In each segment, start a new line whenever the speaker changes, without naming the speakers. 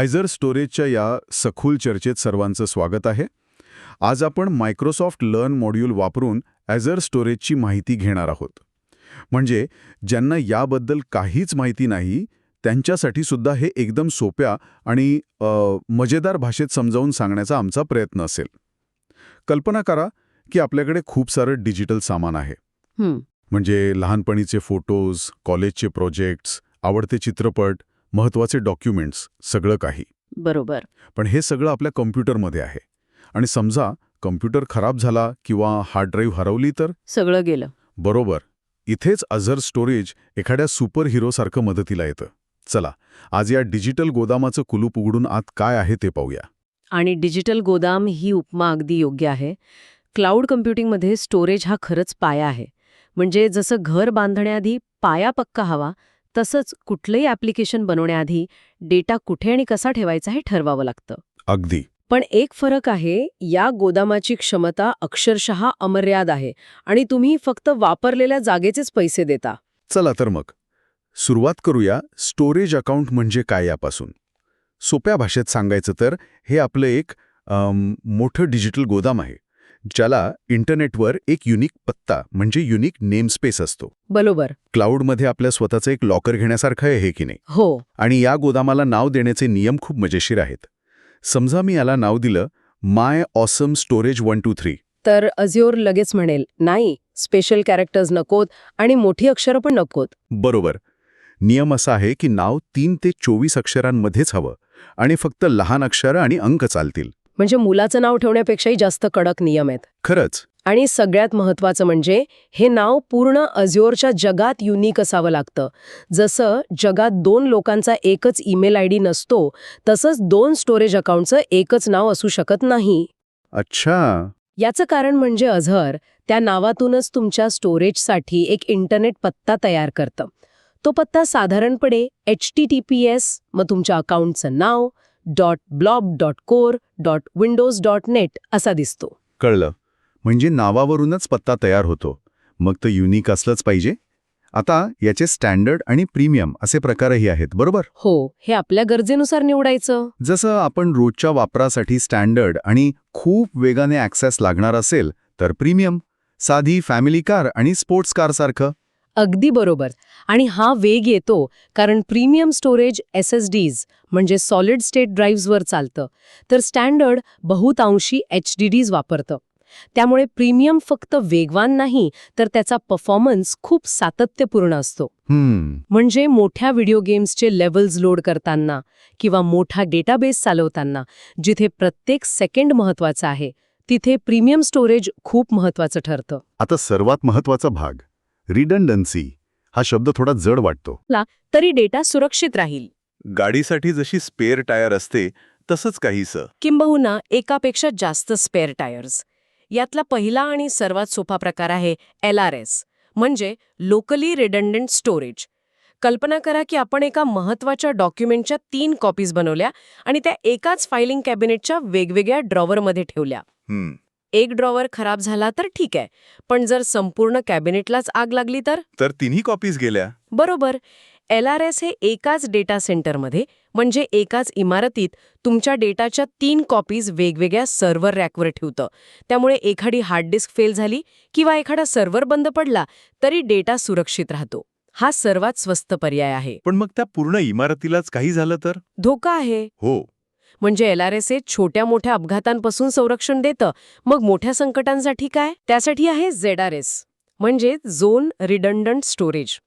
Azure स्टोरेजच्या या सखोल चर्चेत सर्वांचं स्वागत आहे. आज आपण मायक्रोसॉफ्ट लर्न मॉड्यूल वापरून Azure स्टोरेजची माहिती घेणार आहोत. म्हणजे ज्यांना याबद्दल काहीच माहिती नाही त्यांच्यासाठी सुद्धा हे एकदम सोप्या आणि मजेदार भाषेत समजावून सांगण्याचा आमचा प्रयत्न असेल. कल्पना करा की आपल्याकडे खूप सारं डिजिटल सामान आहे. म्हणजे लहानपणीचे फोटोज, कॉलेजचे प्रोजेक्ट्स, आवडते चित्रपट, महत्त्वाचे डॉक्युमेंट्स, सगळं काही.
बरोबर.
पण हे सगळं आपल्या कॉम्प्युटरमध्ये आहे. आणि समजा कॉम्प्युटर खराब झाला किंवा हार्ड ड्राईव्ह हरवली तर?
सगळं गेलं.
बरोबर. इथेच Azure स्टोरेज एखाद्या सुपर हिरोसारखं मदतीला येतं. चला, आज या डिजिटल गोदामाचं कुलूप उघडून आत काय आहे ते पाहूया.
आणि डिजिटल गोदाम ही उपमा अगदी योग्य आहे. क्लाउड कम्प्युटिंगमध्ये स्टोरेज हा खरंच पाया आहे. म्हणजे जसं घर बांधण्याआधी पाया पक्का हवा, तसंच कुठलंही ॲप्लिकेशन बनवण्याआधी डेटा कुठे आणि कसा ठेवायचा हे ठरवावं लागतं.
अगदी.
पण एक फरक आहे, या गोदामाची क्षमता अक्षरशः अमर्याद आहे आणि तुम्ही फक्त वापरलेल्या जागेचेच पैसे देता.
चला तर मग सुरुवात करूया स्टोरेज अकाउंट म्हणजे काय यापासून. सोप्या भाषेत सांगायचं तर हे आपलं एक मोठं डिजिटल गोदाम आहे, ज्याला इंटरनेटवर एक युनिक पत्ता म्हणजे युनिक नेमस्पेस असतो.
बरोबर.
क्लाउडमध्ये आपल्या स्वतःचं एक लॉकर घेण्यासारखं आहे हे की नाही?
हो.
आणि या गोदामाला नाव देण्याचे नियम खूप मजेशीर आहेत. समजा मी याला नाव दिलं माय ऑसम स्टोरेज 123.
तर Azure लगेच म्हणेल, नाही, स्पेशल कॅरेक्टर्स नकोत आणि मोठी अक्षरं पण नकोत.
बरोबर. नियम असा आहे की नाव 3 ते 24 अक्षरांमध्येच हवं आणि फक्त लहान अक्षरं आणि अंक चालतील.
म्हणजे मुलाचं नाव ठेवण्यापेक्षाही जास्त कडक नियम आहेत.
खरंच.
आणि सगळ्यात महत्त्वाचं म्हणजे हे नाव पूर्ण Azureच्या जगात युनिक असावं लागतं. जसं जगात 2 लोकांचा एकच ईमेल आयडी नसतो, तसंच 2 स्टोरेज अकाउंटचं एकच नाव असू शकत नाही.
अच्छा.
याचं कारण म्हणजे Azure त्या नावातूनच तुमच्या स्टोरेजसाठी एक इंटरनेट पत्ता तयार करतं. तो पत्ता साधारणपणे HTTPS, मग तुमच्या अकाउंटचं नाव .blob.core.windows.net असा दिसतो.
कळलं. म्हणजे नावावरूनच पत्ता तयार होतो. मग तो युनिक असलंच पाहिजे. आता याचे स्टँडर्ड आणि प्रीमियम असे प्रकारही आहेत, बरोबर?
हो, हे आपल्या गरजेनुसार निवडायचं.
जसं आपण रोजच्या वापरासाठी स्टँडर्ड आणि खूप वेगाने ॲक्सेस लागणार असेल तर प्रीमियम, साधी फॅमिली कार आणि स्पोर्ट्स कारसारखं.
अगदी बरोबर. आणि हा वेग येतो कारण प्रीमियम स्टोरेज SSDs म्हणजे सॉलिड स्टेट ड्राईव्हजवर चालतं, तर स्टँडर्ड बहुतांशी HDDs वापरतं. त्यामुळे प्रीमियम फक्त वेगवान नाही, तर त्याचा परफॉर्मन्स खूप सातत्यपूर्ण असतो. म्हणजे मोठ्या व्हिडिओ गेम्सचे लेव्हल्स लोड करताना किंवा मोठा डेटाबेस चालवताना जिथे प्रत्येक सेकंड महत्वाचा आहे, तिथे प्रीमियम स्टोरेज खूप महत्वाचं ठरतं.
आता सर्वात महत्वाचा भाग, रिडंडन्सी. हा शब्द थोडा जड वाटतो.
तरी डेटा सुरक्षित राहील.
गाडीसाठी जशी स्पेअर टायर असते तसंच काहीसं.
किंबहुना एकापेक्षा जास्त स्पेअर टायर्स. यातला पहिला आणि सर्वात सोपा प्रकार आहे LRS, म्हणजे लोकली रिडंडंट स्टोरेज. कल्पना करा की आपण एका महत्त्वाच्या डॉक्युमेंटच्या 3 कॉपीज बनवल्या आणि त्या एकाच फायलिंग कॅबिनेटच्या वेगवेगळ्या ड्रॉवरमध्ये ठेवल्या. एक ड्रॉवर खराब झाला तर ठीक आहे, पण जर संपूर्ण कॅबिनेटलाच आग लागली तर
तिन्ही कॉपीज गेल्या.
बरोबर. LRS हे एकाच डेटा सेंटरमध्ये म्हणजे एकाच इमारतीत तुमच्या डेटाच्या 3 कॉपीज वेगवेगळ्या सर्व्हर रॅकवर ठेवतं. त्यामुळे एखादी हार्ड डिस्क फेल झाली किंवा एखादा सर्व्हर बंद पडला तरी डेटा सुरक्षित राहतो. हा सर्वात स्वस्त पर्याय आहे.
पण मग त्या पूर्ण इमारतीलाच काही झालं तर?
धोका आहे.
हो.
म्हणजे LRS हे छोट्या मोठ्या अपघातांपासून संरक्षण देतं. मग मोठ्या संकटांसाठी काय? त्यासाठी आहे ZRS, म्हणजे झोन रिडंडंट स्टोरेज.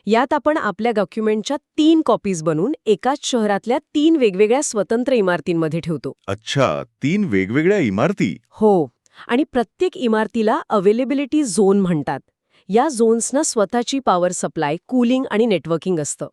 यात आपण आपल्या डॉक्युमेंटच्या 3 कॉपीज बनवून एकाच शहरातल्या 3 वेगवेगळ्या स्वतंत्र इमारतींमध्ये ठेवतो.
अच्छा, 3 वेगवेगळ्या इमारती?
हो. आणि प्रत्येक इमारतीला अवेलेबिलिटी झोन म्हणतात. या झोन्सना स्वतःची पॉवर सप्लाय, कूलिंग आणि नेटवर्किंग असतं.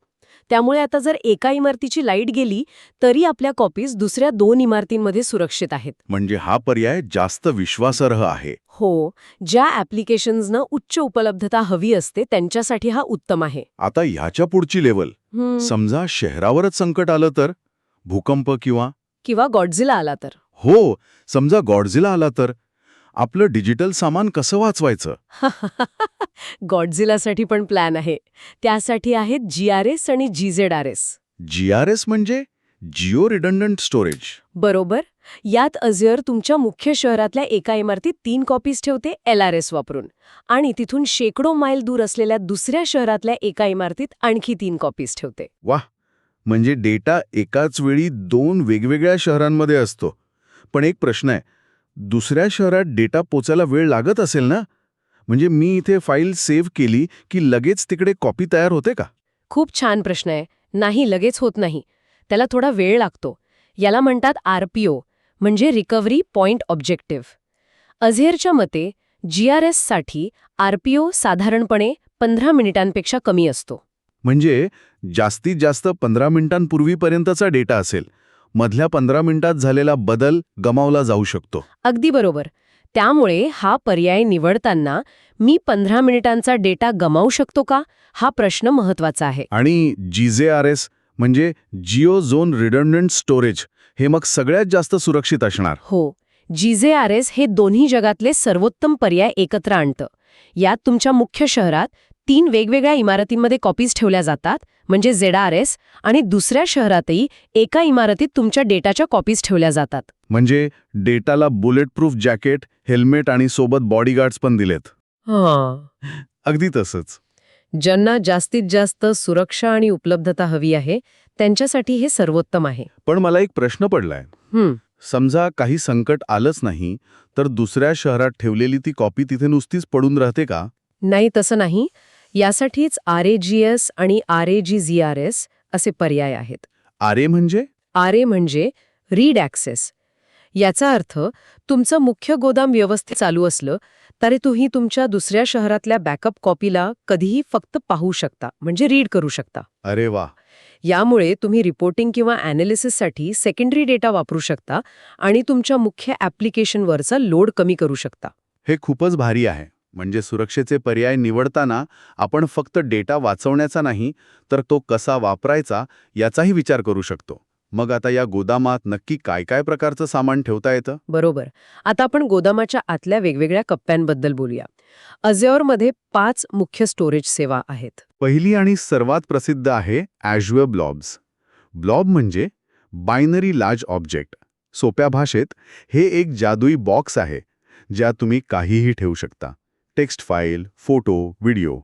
त्यामुळे आता जर एका इमारतीची लाईट गेली तरी आपल्या कॉपीज दुसऱ्या 2 इमारतींमध्ये सुरक्षित आहेत.
म्हणजे हा पर्याय जास्त विश्वासार्ह आहे.
हो. ज्या ॲप्लिकेशन्सना उच्च उपलब्धता हवी असते त्यांच्यासाठी हा उत्तम आहे.
आता ह्याच्या पुढची लेवल, समजा शहरावरच संकट आलं तर? भूकंप
किंवा गॉडझिला आला तर?
हो, समजा गॉडझिला आला तर आपलं डिजिटल सामान कसं वाचवायचं?
गॉडझिलासाठी पण प्लॅन आहे. त्यासाठी आहेत GRS आणि GZRS.
GRS म्हणजे जिओ रिडंडंट स्टोरेज.
बरोबर. यात अझ्योर तुमच्या मुख्य शहरातल्या एका इमारतीत 3 कॉपीज ठेवते LRS वापरून, आणि तिथून शेकडो मैल दूर असलेल्या दुसऱ्या शहरातल्या एका इमारतीत आणखी 3 कॉपीज ठेवते.
वाह, म्हणजे डेटा एकाच वेळी 2 वेगवेगळ्या शहरांमध्ये असतो. पण एक प्रश्न आहे, दुसऱ्या शहरात डेटा पोचायला वेळ लागत असेल ना? म्हणजे मी इथे फाईल सेव्ह केली की लगेच तिकडे कॉपी तयार होते का?
खूप छान प्रश्न आहे. नाही, लगेच होत नाही. त्याला थोडा वेळ लागतो. याला म्हणतात RPO, म्हणजे रिकव्हरी पॉइंट ऑब्जेक्टिव्ह. अझेरच्या मते GRSसाठी RPO साधारणपणे 15 मिनिटांपेक्षा कमी असतो.
म्हणजे जास्तीत जास्त 15 मिनिटांपूर्वीपर्यंतचा डेटा असेल. मधल्या 15 मिनिटात झालेला बदल गमावला जाऊ शकतो.
अगदी बरोबर. त्यामुळे हा पर्याय निवडताना मी 15 मिनिटांचा डेटा गमावू शकतो का, हा प्रश्न महत्वाचा आहे.
आणि GZRS म्हणजे जिओ झोन रिडंडंट स्टोरेज, हे मग सगळ्यात जास्त सुरक्षित असणार.
हो, GZRS हे दोन्ही जगातले सर्वोत्तम पर्याय एकत्र आणतं. यात तुमच्या मुख्य शहरात 3 वेगवेगळ्या इमारतींमध्ये कॉपीज ठेवल्या जातात, म्हणजे ZRS, आणि दुसऱ्या शहरातही एका इमारतीत तुमच्या डेटाच्या कॉपीज ठेवल्या जातात.
म्हणजे डेटाला बुलेट प्रूफ जॅकेट, हेल्मेट आणि सोबत बॉडीगार्ड्स पण दिलेत. अगदी तसंच.
ज्यांना जास्तीत जास्त सुरक्षा आणि उपलब्धता हवी आहे, त्यांच्यासाठी हे सर्वोत्तम आहे.
पण मला एक प्रश्न पडलाय. समजा काही संकट आलंच नाही, तर दुसऱ्या शहरात ठेवलेली ती कॉपी तिथे नुसतीच पडून राहते का?
नाही, तसं नाही. यासाठीच RAGS आणि RAGZRS असे पर्याय आहेत.
RA म्हणजे?
RA म्हणजे रीड ॲक्सेस. याचा अर्थ तुमचं मुख्य गोदाम व्यवस्थित चालू असलं तरी तुम्ही तुमच्या दुसऱ्या शहरातल्या बॅकअप कॉपीला कधीही फक्त पाहू शकता, म्हणजे रीड करू शकता.
अरे वा.
यामुळे तुम्ही रिपोर्टिंग किंवा ॲनालिसिससाठी सेकंडरी डेटा वापरू शकता आणि तुमच्या मुख्य ॲप्लिकेशनवरचा लोड कमी करू शकता.
हे खूपच भारी आहे. म्हणजे सुरक्षेचे पर्याय निवडताना आपण फक्त डेटा वाचवण्याचा नाही, तर तो कसा वापरायचा याचाही विचार करू शकतो. मग आता या गोदामात नक्की काय काय प्रकारचं सामान ठेवता येतं?
बरोबर. आता आपण गोदामाच्या आतल्या वेगवेगळ्या कप्प्यांबद्दल बोलूया. अझ्योरमध्ये 5 मुख्य स्टोरेज सेवा आहेत.
पहिली आणि सर्वात प्रसिद्ध आहे Azure ब्लॉब्स. ब्लॉब म्हणजे बायनरी लार्ज ऑब्जेक्ट. सोप्या भाषेत हे एक जादुई बॉक्स आहे, ज्यात तुम्ही काहीही ठेवू शकता. टेक्स्ट फाईल, फोटो, व्हिडिओ,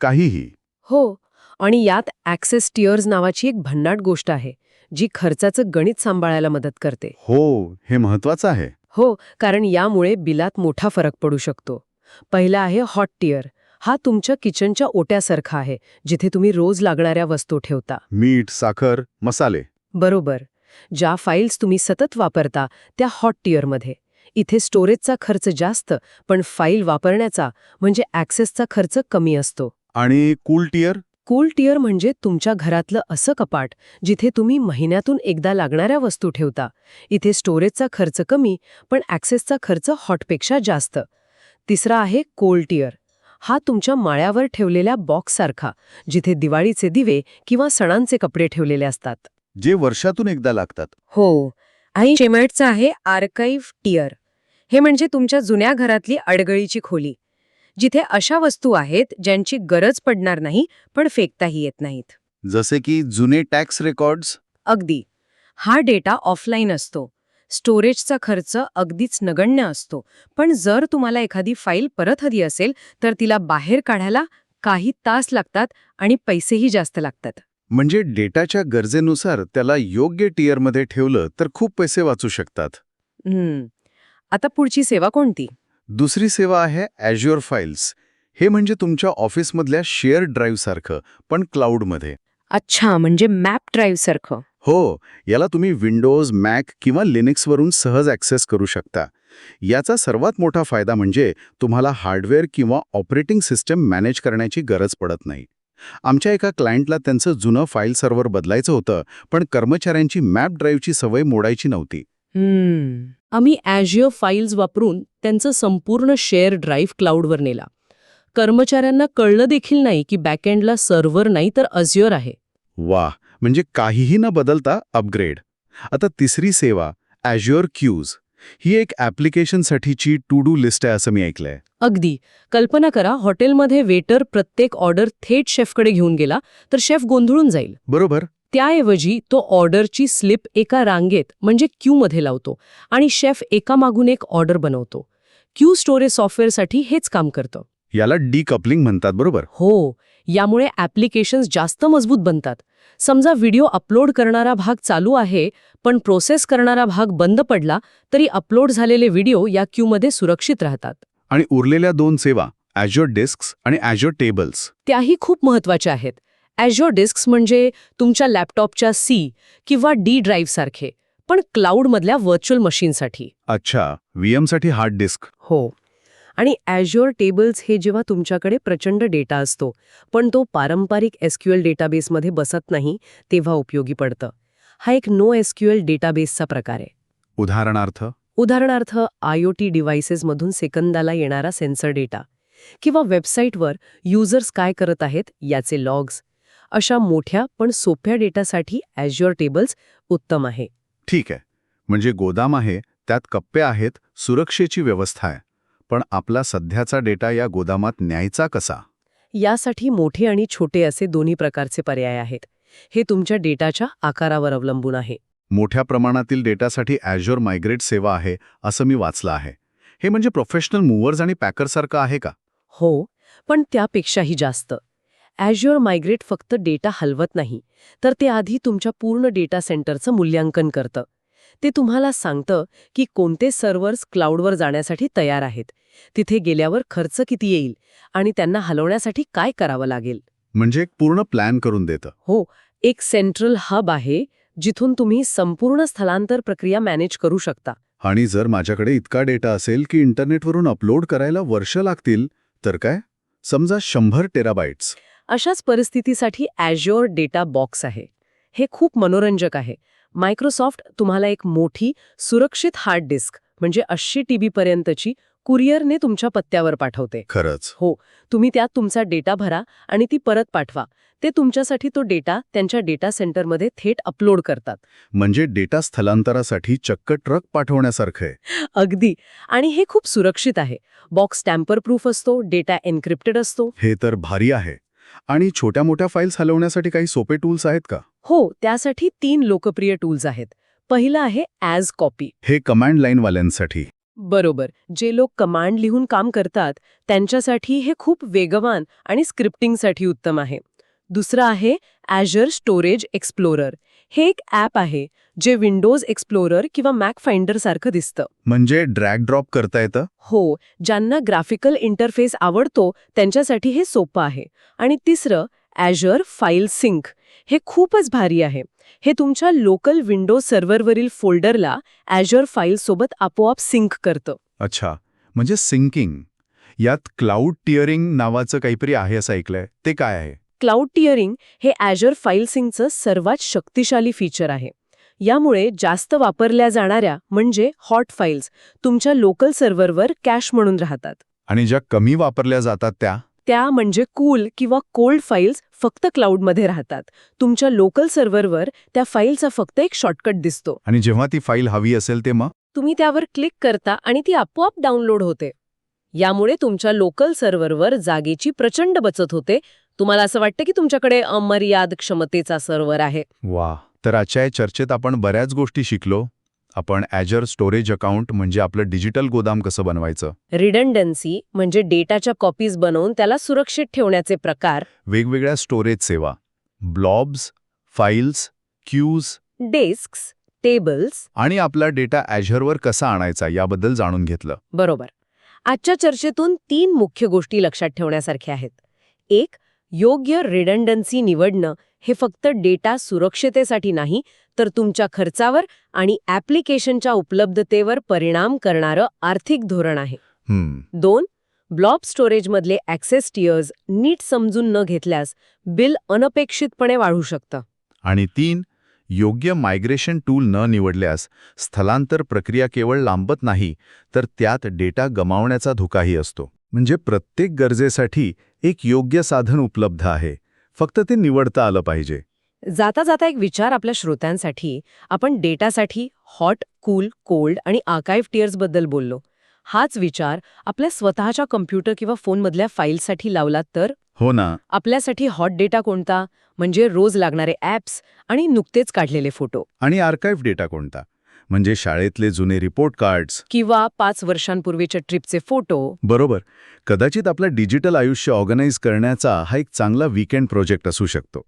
काहीही.
हो, आणि यात ॲक्सेस टिअर्स नावाची एक भन्नाट गोष्ट आहे, जी खर्चाचं गणित सांभाळायला मदत करते.
हो, हे महत्वाचं आहे.
हो, कारण यामुळे बिलात मोठा फरक पडू शकतो. पहिला आहे हॉट टिअर. हा तुमच्या किचनच्या ओट्यासारखा आहे, जिथे तुम्ही रोज लागणाऱ्या वस्तू ठेवता.
मीठ, साखर, मसाले.
बरोबर. ज्या फाईल्स तुम्ही सतत वापरता त्या हॉट टिअरमध्ये. इथे स्टोरेजचा खर्च जास्त, पण फाईल वापरण्याचा म्हणजे ॲक्सेसचा खर्च कमी असतो.
आणि कूल टिअर?
कूल टिअर म्हणजे तुमच्या घरातलं असं कपाट जिथे तुम्ही महिन्यातून एकदा लागणाऱ्या वस्तू ठेवता. इथे स्टोरेजचा खर्च कमी, पण ॲक्सेसचा खर्च हॉटपेक्षा जास्त. तिसरा आहे कोल्ड टिअर. हा तुमच्या माळ्यावर ठेवलेल्या बॉक्ससारखा, जिथे दिवाळीचे दिवे किंवा सणांचे कपडे ठेवलेले असतात.
जे वर्षातून एकदा लागतात.
हो. आणि शेवटचं आहे आर्काइव्ह टिअर. हे म्हणजे तुमच्या जुन्या घरातली अडगळीची खोली, जिथे अशा वस्तू आहेत ज्यांची गरज पडणार नाही पण फेकताही येत नाहीत.
जसे की जुने टॅक्स रेकॉर्ड्स.
अगदी. हा डेटा ऑफलाईन असतो. स्टोरेजचा खर्च अगदीच नगण्य असतो, पण जर तुम्हाला एखादी फाईल परत हवी असेल तर तिला बाहेर काढायला काही तास लागतात आणि पैसेही जास्त लागतात.
म्हणजे डेटाच्या गरजेनुसार त्याला योग्य टिअरमध्ये ठेवलं तर खूप पैसे वाचू शकतात.
आता पुढची सेवा कोणती?
दुसरी सेवा आहे Azure फाईल्स. हे म्हणजे तुमच्या ऑफिसमधल्या शेअर ड्राईव्हसारखं, पण क्लाउडमध्ये.
अच्छा, म्हणजे मॅप ड्राईव्ह सारखं.
हो, याला तुम्ही विंडोज, मॅक किंवा लिनक्सवरून सहज ॲक्सेस करू शकता. याचा सर्वात मोठा फायदा म्हणजे तुम्हाला हार्डवेअर किंवा ऑपरेटिंग सिस्टम मॅनेज करण्याची गरज पडत नाही. आमच्या एका क्लायंटला त्यांचं जुनं फाईल सर्व्हर बदलायचं होतं, पण कर्मचाऱ्यांची मॅप ड्राईव्हची सवय मोडायची नव्हती.
आम्ही Azure फाईल्स वापरून त्यांचं संपूर्ण शेअर ड्राईव्ह क्लाउडवर नेला. कर्मचाऱ्यांना कळलं देखील नाही की बॅकएंडला सर्व्हर नाही तर Azure आहे.
वाह, म्हणजे काहीही न बदलता अपग्रेड. आता तिसरी सेवा Azure क्यूज. ही एक ॲप्लिकेशनसाठीची टू डू लिस्ट आहे असं मी ऐकलंय.
अगदी. कल्पना करा, हॉटेलमध्ये वेटर प्रत्येक ऑर्डर थेट शेफकडे घेऊन गेला तर शेफ गोंधळून जाईल.
बरोबर.
त्याऐवजी तो ऑर्डरची स्लिप एका रांगेत म्हणजे क्यूमध्ये लावतो आणि शेफ एकामागून एक ऑर्डर बनवतो. क्यू स्टोरेज सॉफ्टवेअरसाठी हेच काम करतं.
याला डिकपलिंग म्हणतात, बरोबर?
हो, यामुळे ॲप्लिकेशन्स जास्त मजबूत बनतात. समजा व्हिडिओ अपलोड करणारा भाग चालू आहे, पण प्रोसेस करणारा भाग बंद पडला, तरी अपलोड झालेले व्हिडिओ या क्यूमध्ये सुरक्षित राहतात.
आणि उरलेल्या 2 सेवा, Azure डिस्क्स आणि Azure टेबल्स,
त्याही खूप महत्त्वाच्या आहेत. Azure डिस्क्स म्हणजे तुमच्या लॅपटॉपच्या C किंवा D ड्राईव्हसारखे, पण क्लाउडमधल्या व्हर्च्युअल मशीनसाठी.
अच्छा, VMसाठी हार्ड डिस्क.
हो. आणि Azure टेबल्स हे जेव्हा तुमच्याकडे प्रचंड डेटा असतो, पण तो पारंपरिक SQL डेटाबेसमध्ये बसत नाही, तेव्हा उपयोगी पडतं. हा एक नो SQL डेटाबेसचा प्रकार आहे.
उदाहरणार्थ
IoT डिव्हाइसेसमधून सेकंदाला येणारा सेन्सर डेटा किंवा वेबसाईटवर युजर्स काय करत आहेत याचे लॉग्स. अशा मोठ्या पण सोप्या डेटासाठी Azure टेबल्स उत्तम आहे.
ठीक आहे, म्हणजे गोदाम आहे, त्यात कप्पे आहेत, सुरक्षेची व्यवस्था आहे. पण आपला सध्याचा डेटा या गोदामात न्यायचा कसा?
यासाठी मोठे आणि छोटे असे दोन्ही प्रकारचे पर्याय आहेत. हे तुमच्या डेटाच्या आकारावर अवलंबून आहे.
मोठ्या प्रमाणातील डेटासाठी Azure मायग्रेट सेवा आहे, असं मी वाचलं आहे. हे म्हणजे प्रोफेशनल मूव्हर्स आणि पॅकरसारखं आहे का?
हो, पण त्यापेक्षाही जास्त. Azure मायग्रेट फक्त डेटा हलवत नाही, तर ते आधी तुमच्या पूर्ण डेटा सेंटरचं मूल्यांकन करतं. ते तुम्हाला सांगतं की कोणते सर्व्हर्स क्लाउडवर जाण्यासाठी तयार आहेत, तिथे गेल्यावर खर्च किती येईल आणि त्यांना हलवण्यासाठी काय करावं लागेल.
म्हणजे एक पूर्ण प्लॅन करून देतं.
हो, एक सेंट्रल हब आहे जिथून तुम्ही संपूर्ण स्थलांतर प्रक्रिया मॅनेज करू शकता.
आणि जर माझ्याकडे इतका डेटा असेल की इंटरनेटवरून अपलोड करायला वर्ष लागतील, तर काय? समजा 100 टेराबाइट्स.
अशाच परिस्थितीसाठी Azure डेटा बॉक्स आहे. हे खूप मनोरंजक आहे. मायक्रोसॉफ्ट तुम्हाला एक मोठी, सुरक्षित हार्ड डिस्क म्हणजे 80 TB पर्यंतची कुरिअरने तुमच्या पत्त्यावर पाठवते.
खरंच?
हो, तुम्ही त्यात तुमचा डेटा भरा आणि ती परत पाठवा. ते तुमच्यासाठी तो डेटा त्यांच्या डेटा सेंटरमध्ये थेट अपलोड करतात.
म्हणजे डेटा स्थलांतरासाठी चक्क ट्रक पाठवण्यासारखं आहे.
अगदी. आणि हे खूप सुरक्षित आहे. बॉक्स टॅम्पर प्रूफ असतो, डेटा एन्क्रिप्टेड असतो.
हे तर भारी आहे. आणि छोट्या मोठ्या फाईल्स हलवण्यासाठी काही सोपे टूल्स आहेत का?
हो, त्यासाठी 3 लोकप्रिय टूल्स आहेत. पहिलं आहे ॲज कॉपी.
हे कमांड लाईनवाल्यांसाठी.
बरोबर. जे लोक कमांड लिहून काम करतात त्यांच्यासाठी हे खूप वेगवान आणि स्क्रिप्टिंगसाठी उत्तम आहे. दुसरं आहे Azure स्टोरेज एक्सप्लोरर. हे एक ॲप आहे जे विंडोज एक्सप्लोरर किंवा मॅक फाइंडर सारखं दिसतं.
म्हणजे ड्रॅग ड्रॉप करता येतं?
हो, ज्यांना ग्राफिकल इंटरफेस आवडतो त्यांच्यासाठी हे सोपं आहे. आणि तिसरं Azure फाईल सिंक. हे खूपच भारी आहे. हे तुमच्या लोकल विंडोज सर्व्हरवरील फोल्डरला Azure फाईलसोबत आपोआप सिंक करतं.
अच्छा, म्हणजे सिंकिंग. यात क्लाउड टिअरिंग नावाचं काहीतरी आहे असं ऐकलंय. ते काय आहे?
क्लाउड टिअरिंग हे Azure फाईल सिंकचं सर्वात शक्तिशाली फीचर आहे. यामुळे जास्त वापरल्या जाणाऱ्या म्हणजे हॉट फाईल्स तुमच्या लोकल सर्व्हरवर कॅश म्हणून राहतात.
आणि ज्या कमी वापरल्या जातात त्या
म्हणजे कूल किंवा कोल्ड फाईल्स फक्त क्लाउडमध्ये राहतात. तुमच्या लोकल सर्व्हरवर त्या फाईलचा फक्त एक शॉर्टकट दिसतो.
आणि जेव्हा ती फाईल हवी असेल ते मग
तुम्ही त्यावर क्लिक करता आणि ती आपोआप डाउनलोड होते. यामुळे तुमच्या लोकल सर्व्हरवर जागेची प्रचंड बचत होते. तुम्हाला असं वाटतं की तुमच्याकडे अमर्याद क्षमतेचा सर्व्हर आहे.
वा. तर आजच्या या चर्चेत आपण बऱ्याच गोष्टी शिकलो. आपण Azure स्टोरेज अकाउंट म्हणजे आपलं डिजिटल गोदाम कसं बनवायचं,
रिडंडन्सी म्हणजे डेटाच्या कॉपीज बनवून त्याला सुरक्षित ठेवण्याचे प्रकार,
वेगवेगळ्या स्टोरेज सेवा, blobs, files, queues,
disks, tables.
आणि आपला डेटा Azureवर कसा आणायचा याबद्दल जाणून घेतलं.
बरोबर. आजच्या चर्चेतून 3 मुख्य गोष्टी लक्षात ठेवण्यासारख्या आहेत. 1. योग्य रिडंडन्सी निवडणं हे फक्त डेटा सुरक्षितेसाठी नाही, तर तुमच्या खर्चावर आणि ॲप्लिकेशनच्या उपलब्धतेवर परिणाम करणारं आर्थिक धोरण आहे. 2. ब्लॉब स्टोरेजमधले ॲक्सेस टियर्स नीट समजून न घेतल्यास बिल अनपेक्षितपणे वाढू शकतं.
आणि 3. योग्य मायग्रेशन टूल न निवडल्यास स्थलांतर प्रक्रिया केवळ लांबत नाही, तर त्यात डेटा गमावण्याचा धोकाही असतो. म्हणजे प्रत्येक गरजेसाठी एक योग्य साधन उपलब्ध आहे, फक्त ते निवडता आलं पाहिजे.
जाता जाता एक विचार आपल्या श्रोत्यांसाठी. आपण डेटासाठी हॉट, कूल, कोल्ड आणि आर्काइव्ह टियर्सबद्दल बोललो. हाच विचार आपल्या स्वतःच्या कम्प्युटर किंवा फोनमधल्या फाईल्ससाठी लावलात तर?
हो ना.
आपल्यासाठी हॉट डेटा कोणता? म्हणजे रोज लागणारे ॲप्स आणि नुकतेच काढलेले फोटो.
आणि आर्काइव्ह डेटा कोणता? म्हणजे शाळेतले जुने रिपोर्ट कार्ड्स.
किंवा 5 वर्षांपूर्वीच्या ट्रिपचे फोटो.
बरोबर. कदाचित आपलं डिजिटल आयुष्य ऑर्गनाईज करण्याचा हा एक चांगला वीकेंड प्रोजेक्ट असू शकतो.